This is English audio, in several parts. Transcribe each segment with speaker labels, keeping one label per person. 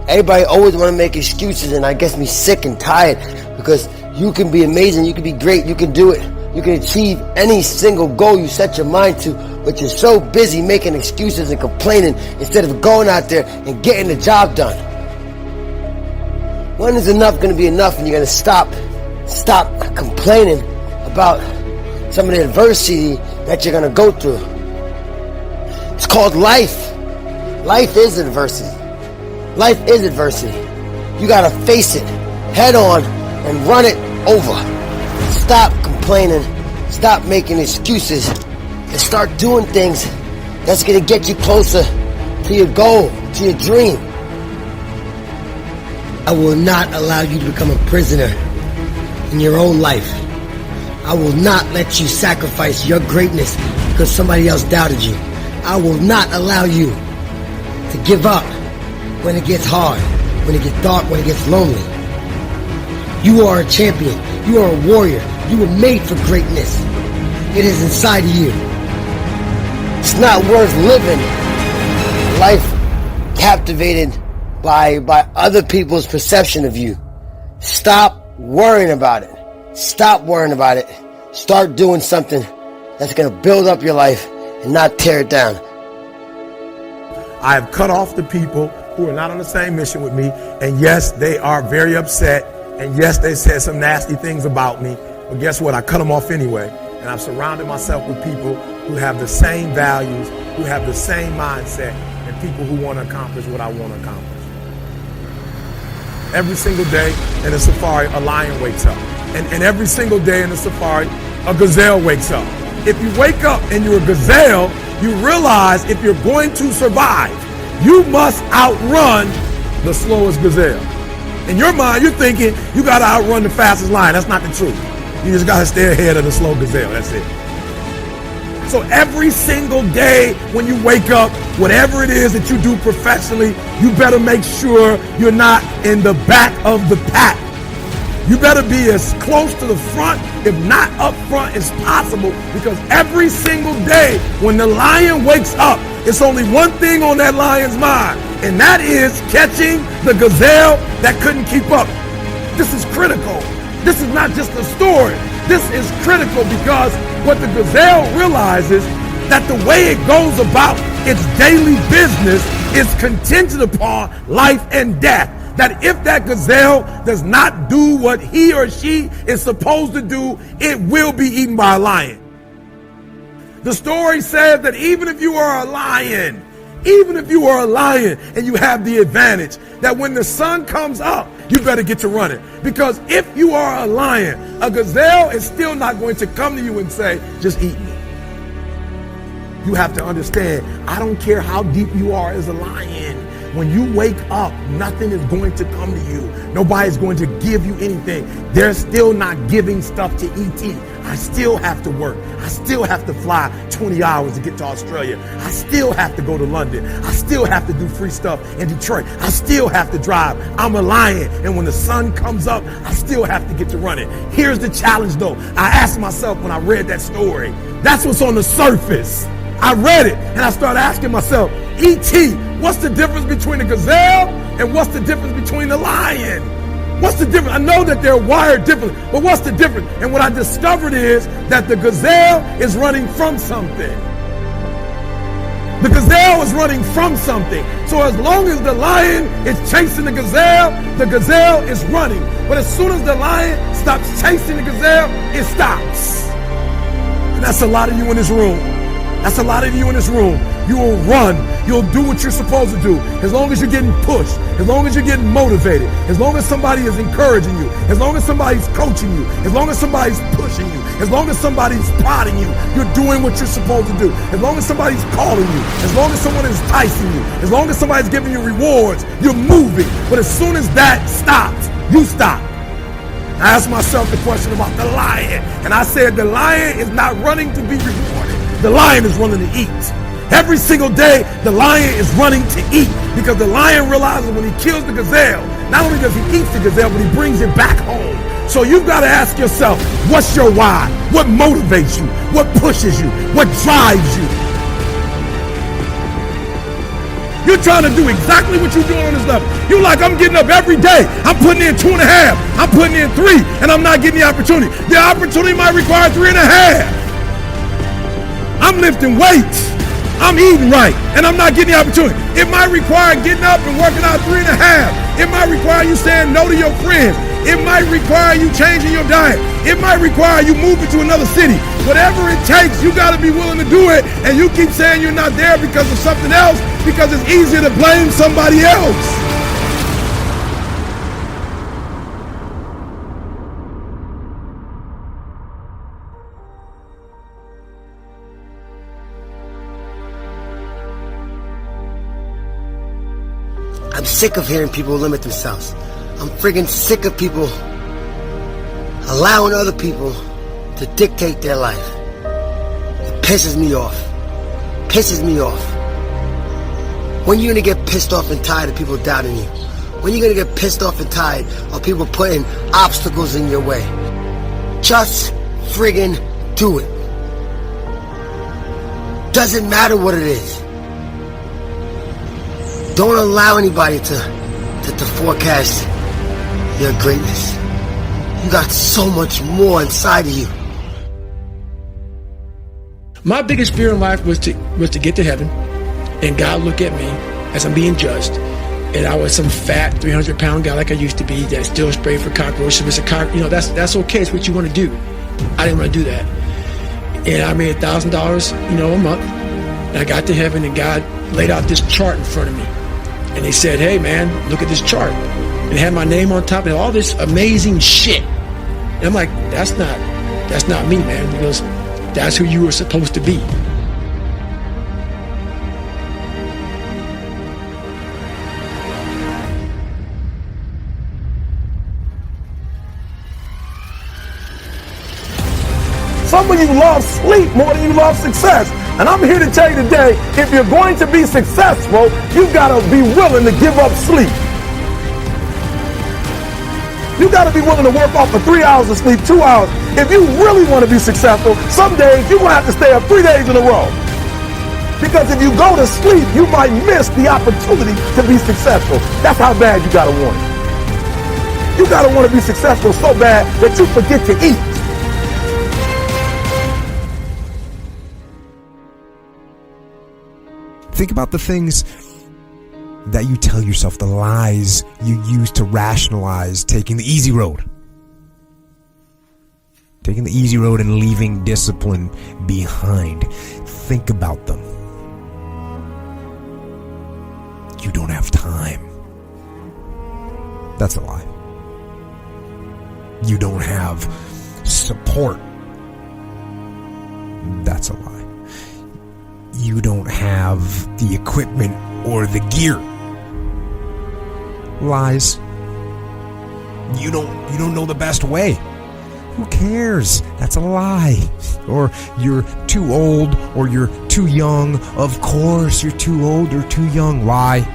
Speaker 1: Everybody always want to make excuses, and that gets me sick and tired, because you can be amazing, you can be great, you can do it. You can achieve any single goal you set your mind to, but you're so busy making excuses and complaining instead of going out there and getting the job done. When is enough going to be enough, and you're going to stop complaining about some of the adversity that you're going to go through? It's called life. Life is adversity. Life is adversity. You got to face it head on and run it over. Stop complaining, stop making excuses, and start doing things that's going to get you closer to your goal, to your dream. I will not allow you to become a prisoner in your own life. I will not let you sacrifice your greatness because somebody else doubted you. I will not allow you to give up when it gets hard, when it gets dark, when it gets lonely. You are a champion. You are a warrior. You were made for greatness. It is inside of you. It's not worth living life captivated by other people's perception of you. Stop worrying about it. Stop worrying about it. Start doing something that's going to build up your life and not tear it down.
Speaker 2: I have cut off the people who are not on the same mission with me. And yes, they are very upset. And yes, they said some nasty things about me. But guess what? I cut them off anyway. And I've surrounded myself with people who have the same values, who have the same mindset, and people who want to accomplish what I want to accomplish. Every single day in the safari, a lion wakes up. And every single day in the safari, a gazelle wakes up. If you wake up and you're a gazelle, you realize if you're going to survive, you must outrun the slowest gazelle. In your mind, you're thinking you got to outrun the fastest lion. That's not the truth. You just got to stay ahead of the slow gazelle. That's it. So every single day when you wake up, whatever it is that you do professionally, you better make sure you're not in the back of the pack. You better be as close to the front, if not up front, as possible, because every single day when the lion wakes up, it's only one thing on that lion's mind, and that is catching the gazelle that couldn't keep up. This is critical. This is not just a story. This is critical because what the gazelle realizes that the way it goes about its daily business is contingent upon life and death. That if that gazelle does not do what he or she is supposed to do, it will be eaten by a lion. The story says that even if you are a lion and you have the advantage, that when the sun comes up, you better get to running. Because if you are a lion, a gazelle is still not going to come to you and say, just eat me. You have to understand, I don't care how deep you are as a lion. When you wake up, nothing is going to come to you. Nobody's going to give you anything. They're still not giving stuff to ET. I still have to work. I still have to fly 20 hours to get to Australia. I still have to go to London. I still have to do free stuff in Detroit. I still have to drive. I'm a lion. And when the sun comes up, I still have to get to running. Here's the challenge though. I asked myself when I read that story, that's what's on the surface. I read it and I started asking myself, E.T., what's the difference between a gazelle and what's the difference between the lion? What's the difference? I know that they're wired differently, but what's the difference? And what I discovered is that the gazelle is running from something. The gazelle is running from something. So as long as the lion is chasing the gazelle is running. But as soon as the lion stops chasing the gazelle, it stops. And that's a lot of you in this room. That's a lot of you in this room. You will run. You'll do what you're supposed to do. As long as you're getting pushed, as long as you're getting motivated, as long as somebody is encouraging you, as long as somebody's coaching you, as long as somebody's pushing you, as long as somebody's prodding you, you're doing what you're supposed to do. As long as somebody's calling you, as long as someone is enticing you, as long as somebody's giving you rewards, you're moving. But as soon as that stops, you stop. I asked myself the question about the lion, and I said the lion is not running to be rewarded. The lion is running to eat. Every single day, the lion is running to eat because the lion realizes when he kills the gazelle, not only does he eat the gazelle, but he brings it back home. So you've got to ask yourself, what's your why? What motivates you? What pushes you? What drives you? You're trying to do exactly what you're doing on this level. You're like, I'm getting up every day. I'm putting in 2.5. I'm putting in 3, and I'm not getting the opportunity. The opportunity might require 3.5. I'm lifting weights. I'm eating right, and I'm not getting the opportunity. It might require getting up and working out 3.5. It might require you saying no to your friends. It might require you changing your diet. It might require you moving to another city. Whatever it takes, you got to be willing to do it. And you keep saying you're not there because of something else, because it's easier to blame somebody else.
Speaker 1: I'm sick of hearing people limit themselves. I'm friggin' sick of people allowing other people to dictate their life. It pisses me off. Pisses me off. When you gonna get pissed off and tired of people doubting you? When you gonna get pissed off and tired of people putting obstacles in your way? Just friggin' do it. Doesn't matter what it is. Don't allow anybody to forecast your greatness. You got so much more inside of you.
Speaker 3: My biggest fear in life was to get to heaven and God look at me as I'm being judged, and I was some fat 300-pound guy like I used to be that still sprayed for cockroaches. It's that's okay. It's what you want to do. I didn't want to do that, and I made $1,000, a month. And I got to heaven, and God laid out this chart in front of me, and they said, "Hey, man, look at this chart." And it had my name on top and all this amazing shit. And I'm like, that's not me, man. He goes, that's who you were supposed to be.
Speaker 2: Some of you love sleep more than you love success. And I'm here to tell you today, if you're going to be successful, you gotta be willing to give up sleep. You got to be willing to work off for 3 hours of sleep, 2 hours. If you really want to be successful, some days you're going to have to stay up 3 days in a row. Because if you go to sleep, you might miss the opportunity to be successful. That's how bad you got to want it. You got to want to be successful so bad that you forget to eat.
Speaker 4: Think about the things that you tell yourself, the lies you use to rationalize taking the easy road. Taking the easy road and leaving discipline behind. Think about them. You don't have time. That's a lie. You don't have support. That's a lie. You don't have the equipment or the gear. Lies. You don't know the best way. Who cares? That's a lie. Or you're too old, or you're too young. Of course you're too old or too young. Lie.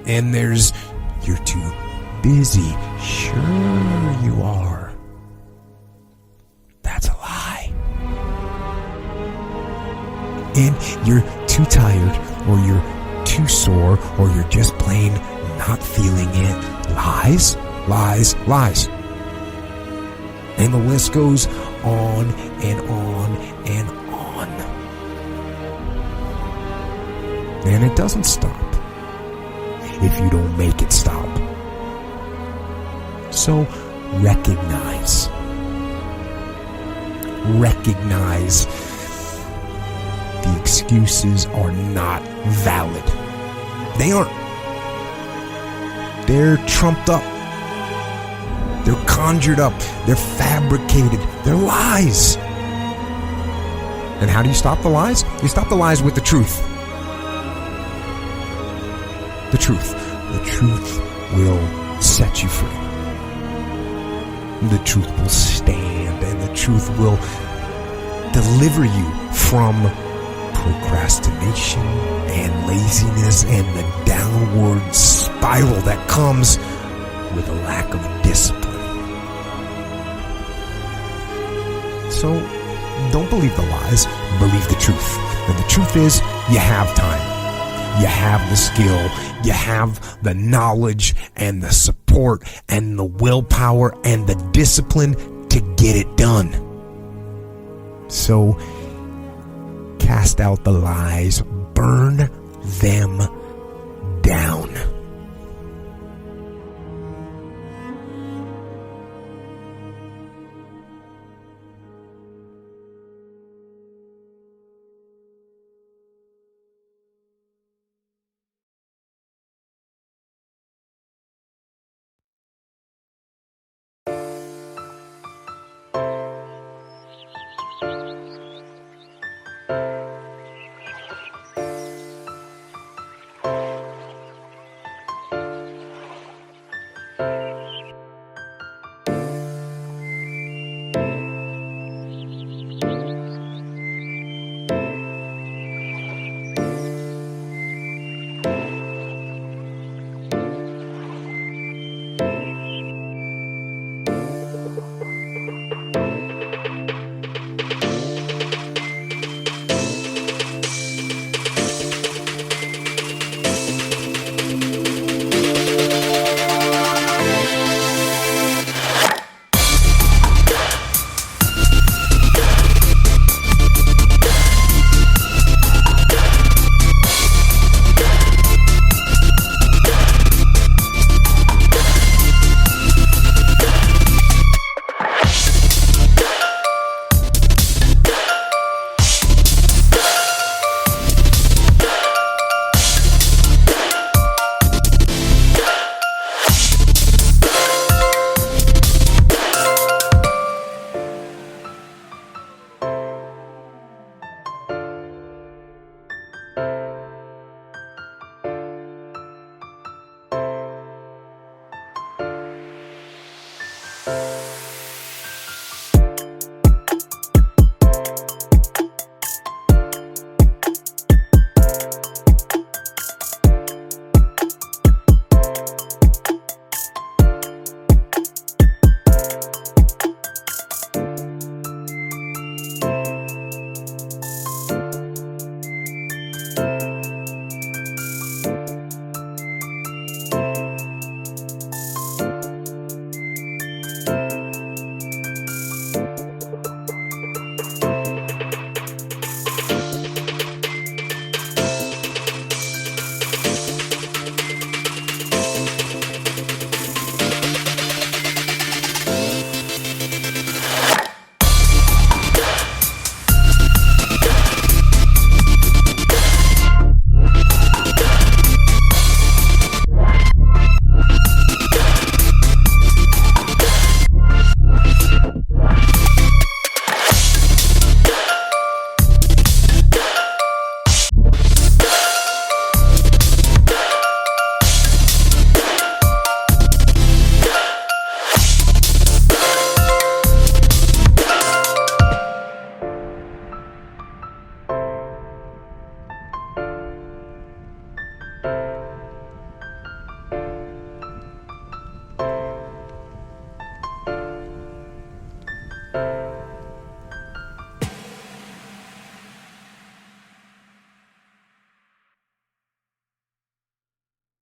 Speaker 4: And there's you're too busy. Sure you are. That's a lie. And you're too tired, or you're too sore, or you're just plain not feeling it. Lies, lies, lies. And the list goes on and on and on. And it doesn't stop if you don't make it stop. So recognize the excuses are not valid. They aren't. They're trumped up. They're conjured up. They're fabricated. They're lies. And how do you stop the lies? You stop the lies with the truth. The truth. The truth will set you free. The truth will stand, and the truth will deliver you from procrastination and laziness and the downward spiral that comes with a lack of discipline. So don't believe the lies, believe the truth. And the truth is, you have time. You have the skill. You have the knowledge and the support and the willpower and the discipline to get it done. So cast out the lies. Burn them down.